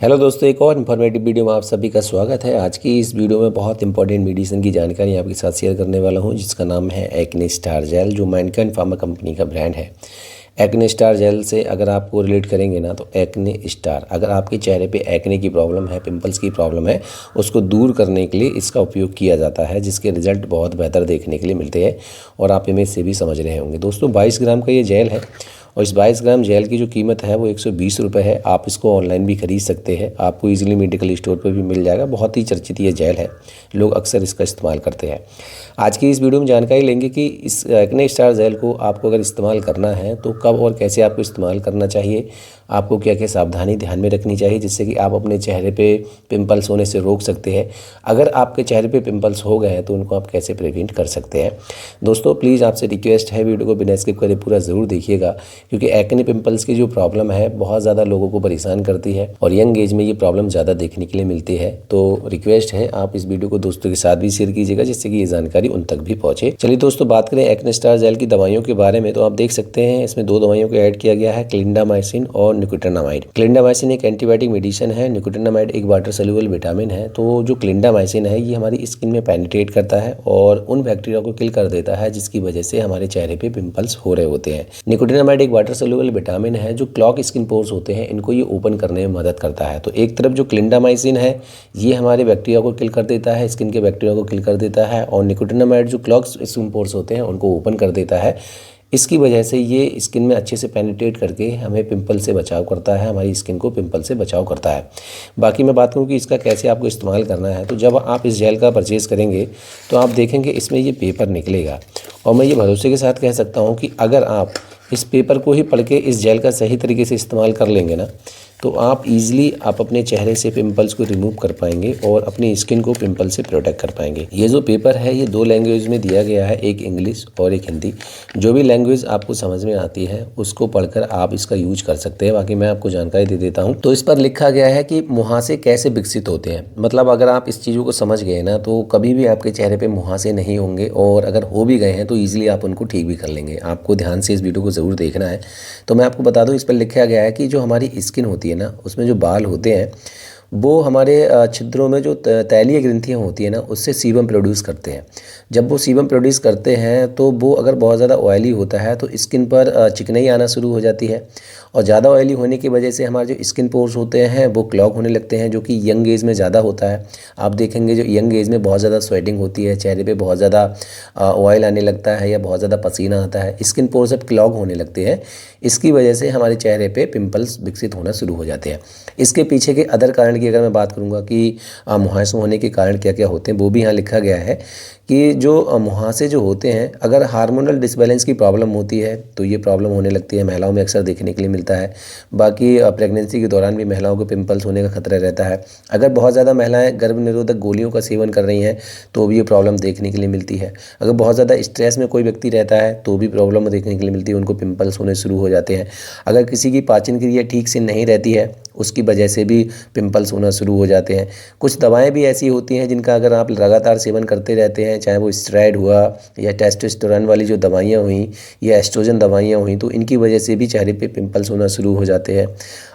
Hello दोस्तों, एक और इन्फॉर्मेटिव वीडियो में आप सभी का स्वागत है। आज की इस वीडियो में बहुत इंपॉर्टेंट मेडिसिन की जानकारी आपके साथ शेयर करने वाला हूं, जिसका नाम है एक्ने स्टार जेल, जो मैनकाइंड फार्मा कंपनी का ब्रांड है। एक्ने स्टार जेल से अगर आपको रिलेट करेंगे ना, तो एक्ने स्टार, अगर आपके चेहरे पे एक्ने की प्रॉब्लम है, पिंपल्स की प्रॉब्लम है, उसको दूर करने के लिए इसका उपयोग किया जाता है, जिसके रिजल्ट बहुत बेहतर देखने के लिए मिलते हैं और आप इमेज से भी समझ रहे होंगे। दोस्तों 22 ग्राम का ये जेल है और इस 22 ग्राम जेल की जो कीमत है वो 120 रुपये है। आप इसको ऑनलाइन भी खरीद सकते हैं, आपको इजीली मेडिकल स्टोर पर भी मिल जाएगा। बहुत ही चर्चित ये जेल है, लोग अक्सर इसका इस्तेमाल करते हैं। आज की इस वीडियो में जानकारी लेंगे कि इस एक्ने स्टार जेल को आपको अगर इस्तेमाल करना है तो कब और कैसे आपको इस्तेमाल करना चाहिए, आपको क्या क्या सावधानी ध्यान में रखनी चाहिए, जिससे कि आप अपने चेहरे पे पिंपल्स होने से रोक सकते हैं। अगर आपके चेहरे पे पिंपल्स हो गए हैं तो उनको आप कैसे प्रिवेंट कर सकते हैं। दोस्तों प्लीज़ आपसे रिक्वेस्ट है, वीडियो को बिना स्किप करे पूरा ज़रूर देखिएगा, क्योंकि एक्ने पिंपल्स की जो प्रॉब्लम है बहुत ज़्यादा लोगों को परेशान करती है और यंग एज में ये प्रॉब्लम ज़्यादा देखने के लिए मिलती है। तो रिक्वेस्ट है आप इस वीडियो को दोस्तों के साथ भी शेयर कीजिएगा, जिससे कि ये जानकारी उन तक भी पहुँचे। चलिए दोस्तों, बात करें एक्ने स्टार जेल की दवाइयों के बारे में, तो आप देख सकते हैं इसमें दो दवाइयों को ऐड किया गया है, क्लिंडामाइसिन और निकोटिनामाइड। क्लिंडामाइसिन एक एंटीबायोटिक मेडिसिन है, निकोटिनामाइड एक वाटर सोल्यूबल विटामिन है। तो जो क्लिंडामाइसिन है ये हमारी स्किन में पेनिट्रेट करता है और उन बैक्टीरिया को किल कर देता है जिसकी वजह से हमारे चेहरे पे पिंपल्स हो रहे होते हैं। निकोटिनामाइड एक वाटर सोल्यूबल विटामिन है, जो क्लॉग स्किन पोर्स होते हैं इनको ये ओपन करने में मदद करता है। तो एक तरफ जो क्लिंडामाइसिन है ये हमारे बैक्टीरिया को किल कर देता है, स्किन के बैक्टीरिया को किल कर देता है, और निकोटिनामाइड जो क्लॉग स्किन पोर्स होते हैं उनको ओपन कर देता है। इसकी वजह से ये स्किन में अच्छे से पेनिट्रेट करके हमें पिंपल से बचाव करता है, हमारी स्किन को पिंपल से बचाव करता है। बाकी मैं बात करूँ कि इसका कैसे आपको इस्तेमाल करना है, तो जब आप इस जेल का परचेज़ करेंगे तो आप देखेंगे इसमें ये पेपर निकलेगा, और मैं ये भरोसे के साथ कह सकता हूँ कि अगर आप इस पेपर को ही पढ़ के इस जेल का सही तरीके से इस्तेमाल कर लेंगे ना, तो आप इजीली आप अपने चेहरे से पिंपल्स को रिमूव कर पाएंगे और अपनी स्किन को पिंपल से प्रोटेक्ट कर पाएंगे। ये जो पेपर है ये दो लैंग्वेज में दिया गया है, एक इंग्लिश और एक हिंदी। जो भी लैंग्वेज आपको समझ में आती है उसको पढ़कर आप इसका यूज कर सकते हैं। बाकी मैं आपको जानकारी दे देता हूँ। तो इस पर लिखा गया है कि मुहासे कैसे विकसित होते हैं। मतलब अगर आप इस चीज़ों को समझ गए ना, तो कभी भी आपके चेहरे पर मुहासे नहीं होंगे, और अगर हो भी गए हैं तो ईजिली आप उनको ठीक भी कर लेंगे। आपको ध्यान से इस वीडियो को ज़रूर देखना है। तो मैं आपको बता दूँ, इस पर लिखा गया है कि जो हमारी स्किन होती है ना, उसमें जो बाल होते हैं वो हमारे छिद्रों में जो तैलीय ग्रंथियाँ होती हैं ना, उससे सीबम प्रोड्यूस करते हैं। जब वो सीबम प्रोड्यूस करते हैं तो वो अगर बहुत ज़्यादा ऑयली होता है तो स्किन पर चिकनाई आना शुरू हो जाती है, और ज़्यादा ऑयली होने की वजह से हमारे जो स्किन पोर्स होते हैं वो क्लॉग होने लगते हैं, जो कि यंग एज में ज़्यादा होता है। आप देखेंगे जो यंग एज में बहुत ज़्यादा स्वेटिंग होती है, चेहरे पे बहुत ज़्यादा ऑयल आने लगता है या बहुत ज़्यादा पसीना आता है, स्किन पोर्स अब क्लॉग होने लगते हैं। इसकी वजह से हमारे चेहरे पे पिंपल्स विकसित होना शुरू हो जाते हैं। इसके पीछे के अदर कारण की अगर मैं बात करूँगा कि मुहासे होने के कारण क्या क्या होते हैं, वो भी यहाँ लिखा गया है कि जो मुहासे जो होते हैं, अगर हार्मोनल डिसबैलेंस की प्रॉब्लम होती है तो ये प्रॉब्लम होने लगती है, महिलाओं में अक्सर देखने के लिए मिलता है। बाकी प्रेगनेंसी के दौरान भी महिलाओं को पिंपल्स होने का खतरा रहता है। अगर बहुत ज़्यादा महिलाएं गर्भ निरोधक गोलियों का सेवन कर रही हैं तो भी ये प्रॉब्लम देखने के लिए मिलती है। अगर बहुत ज़्यादा स्ट्रेस में कोई व्यक्ति रहता है तो भी प्रॉब्लम देखने के लिए मिलती है, उनको पिंपल्स होने शुरू हो जाते हैं। अगर किसी की पाचन क्रिया ठीक से नहीं रहती है उसकी वजह से भी पिंपल्स होना शुरू हो जाते हैं। कुछ दवाएं भी ऐसी होती हैं जिनका अगर आप लगातार सेवन करते रहते हैं, चाहे वो स्टेरॉइड हुआ या टेस्टोस्टेरोन वाली जो दवाइयाँ हुई या एस्ट्रोजन दवाइयाँ हुई, तो इनकी वजह से भी चेहरे पे पिंपल्स होना शुरू हो जाते हैं।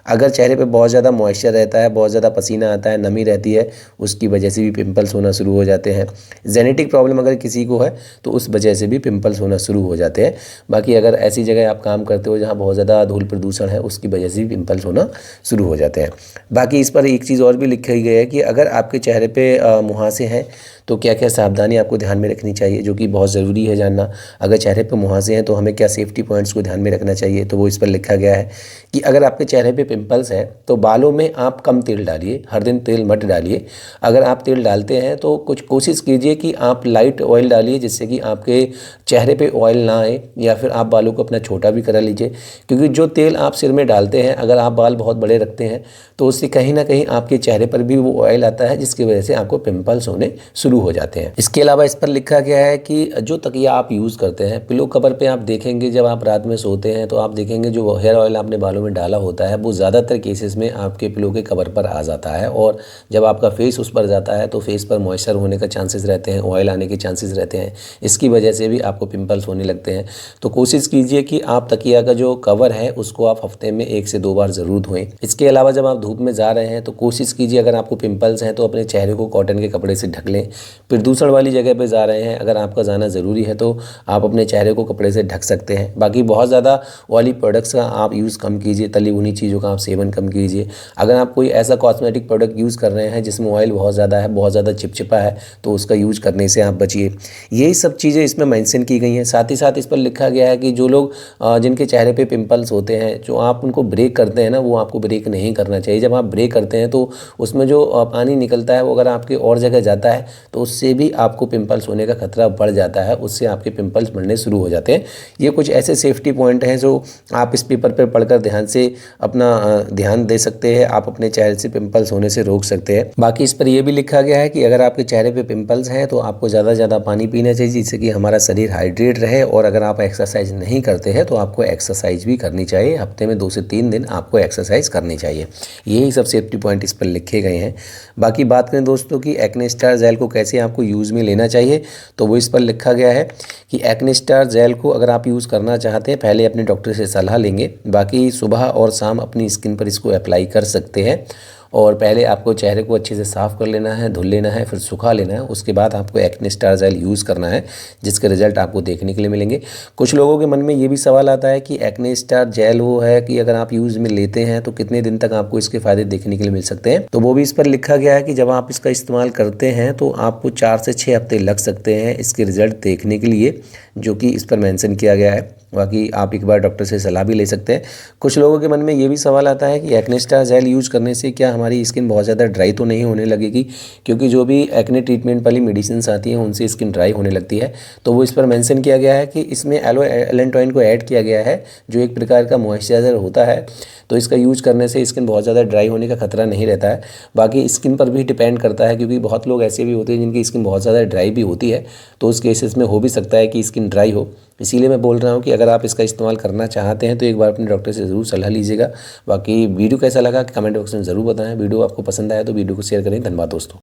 अगर चेहरे पे बहुत ज़्यादा मॉइस्चर रहता है, बहुत ज़्यादा पसीना आता है, नमी रहती है, उसकी वजह से भी पिंपल्स होना शुरू हो जाते हैं। जेनेटिक प्रॉब्लम अगर किसी को है तो उस वजह से भी पिंपल्स होना शुरू हो जाते हैं। बाकी अगर ऐसी जगह आप काम करते हो जहाँ बहुत ज़्यादा धूल प्रदूषण है, उसकी वजह से भी पिंपल्स होना शुरू हो जाते हैं। बाकी इस पर एक चीज़ और भी लिखी गई है कि अगर आपके चेहरे पे मुहासे हैं तो क्या क्या सावधानी आपको ध्यान में रखनी चाहिए, जो कि बहुत ज़रूरी है जानना। अगर चेहरे पे मुहासे हैं तो हमें क्या सेफ्टी पॉइंट्स को ध्यान में रखना चाहिए, तो वो इस पर लिखा गया है कि अगर आपके चेहरे पे पिंपल्स हैं तो बालों में आप कम तेल डालिए, हर दिन तेल मत डालिए। अगर आप तेल डालते हैं तो कुछ कोशिश कीजिए कि आप लाइट ऑयल डालिए, जिससे कि आपके चेहरे पे ऑयल ना आए, या फिर आप बालों को अपना छोटा भी करा लीजिए। क्योंकि जो तेल आप सिर में डालते हैं, अगर आप बाल बहुत बड़े रखते हैं तो उससे कहीं ना कहीं आपके चेहरे पर भी वो ऑयल आता है, जिसकी वजह से आपको पिंपल्स होने शुरू हो जाते हैं। इसके अलावा इस पर लिखा गया है कि जो तकिया आप यूज़ करते हैं, पिलो कवर पे आप देखेंगे जब आप रात में सोते हैं तो आप देखेंगे जो हेयर ऑयल आपने बालों में डाला होता है वो ज़्यादातर केसेस में आपके पिलो के कवर पर आ जाता है, और जब आपका फेस उस पर जाता है तो फेस पर मॉइस्चर होने का चांसेस रहते हैं, ऑयल आने के चांसेस रहते हैं। इसकी वजह से भी आपको पिंपल्स होने लगते हैं। तो कोशिश कीजिए कि आप तकिया का जो कवर है उसको आप हफ्ते में 1 से 2 बार ज़रूर धोएं। इसके अलावा जब आप धूप में जा रहे हैं तो कोशिश कीजिए, अगर आपको पिंपल्स हैं तो अपने चेहरे को कॉटन के कपड़े से ढक लें। प्रदूषण वाली जगह पर जा रहे हैं, अगर आपका जाना ज़रूरी है तो आप अपने चेहरे को कपड़े से ढक सकते हैं। बाकी बहुत ज़्यादा ऑयली प्रोडक्ट्स का आप यूज़ कम कीजिए, तली भुनी चीज़ों का आप सेवन कम कीजिए। अगर आप कोई ऐसा कॉस्मेटिक प्रोडक्ट यूज़ कर रहे हैं जिसमें ऑयल बहुत ज़्यादा है, बहुत ज़्यादा चिपचिपा है, तो उसका यूज़ करने से आप बचिए। यही सब चीज़ें इसमें मेंशन की गई हैं। साथ ही साथ इस पर लिखा गया है कि जो लोग जिनके चेहरे पे पिंपल्स होते हैं, जो आप उनको ब्रेक करते हैं ना, वो आपको ब्रेक नहीं करना चाहिए। जब आप ब्रेक करते हैं तो उसमें जो पानी निकलता है वो अगर आपके और जगह जाता है तो उससे भी आपको पिंपल्स होने का खतरा बढ़ जाता है, उससे आपके पिंपल्स बढ़ने शुरू हो जाते हैं। ये कुछ ऐसे सेफ्टी पॉइंट हैं जो आप इस पेपर पर पढ़कर ध्यान से अपना ध्यान दे सकते हैं, आप अपने चेहरे से पिंपल्स होने से रोक सकते हैं। बाकी इस पर यह भी लिखा गया है कि अगर आपके चेहरे पे पिंपल्स हैं तो आपको ज़्यादा से ज़्यादा पानी पीना चाहिए, जिससे कि हमारा शरीर हाइड्रेट रहे। और अगर आप एक्सरसाइज नहीं करते हैं तो आपको एक्सरसाइज भी करनी चाहिए। हफ्ते में 2 से 3 दिन आपको एक्सरसाइज करनी चाहिए। यही सब सेफ्टी पॉइंट इस पर लिखे गए हैं। बाकी बात करें दोस्तों कि एक्ने स्टार जेल को कैसे आपको यूज़ में लेना चाहिए, तो वो इस पर लिखा गया है कि एक्ने स्टार जेल को अगर आप यूज़ करना चाहते हैं, पहले अपने डॉक्टर से सलाह लेंगे। बाकी सुबह और शाम अपनी स्किन पर इसको अप्लाई कर सकते हैं। और पहले आपको चेहरे को अच्छे से साफ़ कर लेना है, धुल लेना है, फिर सुखा लेना है। उसके बाद आपको एक्ने स्टार जेल यूज़ करना है, जिसके रिजल्ट आपको देखने के लिए मिलेंगे। कुछ लोगों के मन में ये भी सवाल आता है कि एक्ने स्टार जेल वो है कि अगर आप यूज़ में लेते हैं तो कितने दिन तक आपको इसके फ़ायदे देखने के लिए मिल सकते हैं। तो वो भी इस पर लिखा गया है कि जब आप इसका इस्तेमाल करते हैं तो आपको 4 से 6 हफ्ते लग सकते हैं इसके रिजल्ट देखने के लिए, जो कि इस पर मेंशन किया गया है। बाकी आप एक बार डॉक्टर से सलाह भी ले सकते हैं। कुछ लोगों के मन में ये भी सवाल आता है कि एक्ने स्टार जेल यूज़ करने से क्या हमारी स्किन बहुत ज़्यादा ड्राई तो नहीं होने लगेगी, क्योंकि जो भी एक्ने ट्रीटमेंट वाली मेडिसिन आती हैं उनसे स्किन ड्राई होने लगती है। तो वो इस पर मेंशन किया गया है कि इसमें एलोएलेंटोइन को ऐड किया गया है, जो एक प्रकार का मॉइस्चराइज़र होता है। तो इसका यूज़ करने से स्किन बहुत ज़्यादा ड्राई होने का खतरा नहीं रहता है। बाकी स्किन पर भी डिपेंड करता है, क्योंकि बहुत लोग ऐसे भी होते हैं जिनकी स्किन बहुत ज़्यादा ड्राई भी होती है, तो उस केसेस में हो भी सकता है कि स्किन ड्राई हो। इसीलिए मैं बोल रहा हूँ कि अगर आप इसका इस्तेमाल करना चाहते हैं तो एक बार अपने डॉक्टर से ज़रूर सलाह लीजिएगा। बाकी वीडियो कैसा लगा कमेंट बॉक्स में ज़रूर बताएं। वीडियो आपको पसंद आया तो वीडियो को शेयर करें। धन्यवाद दोस्तों।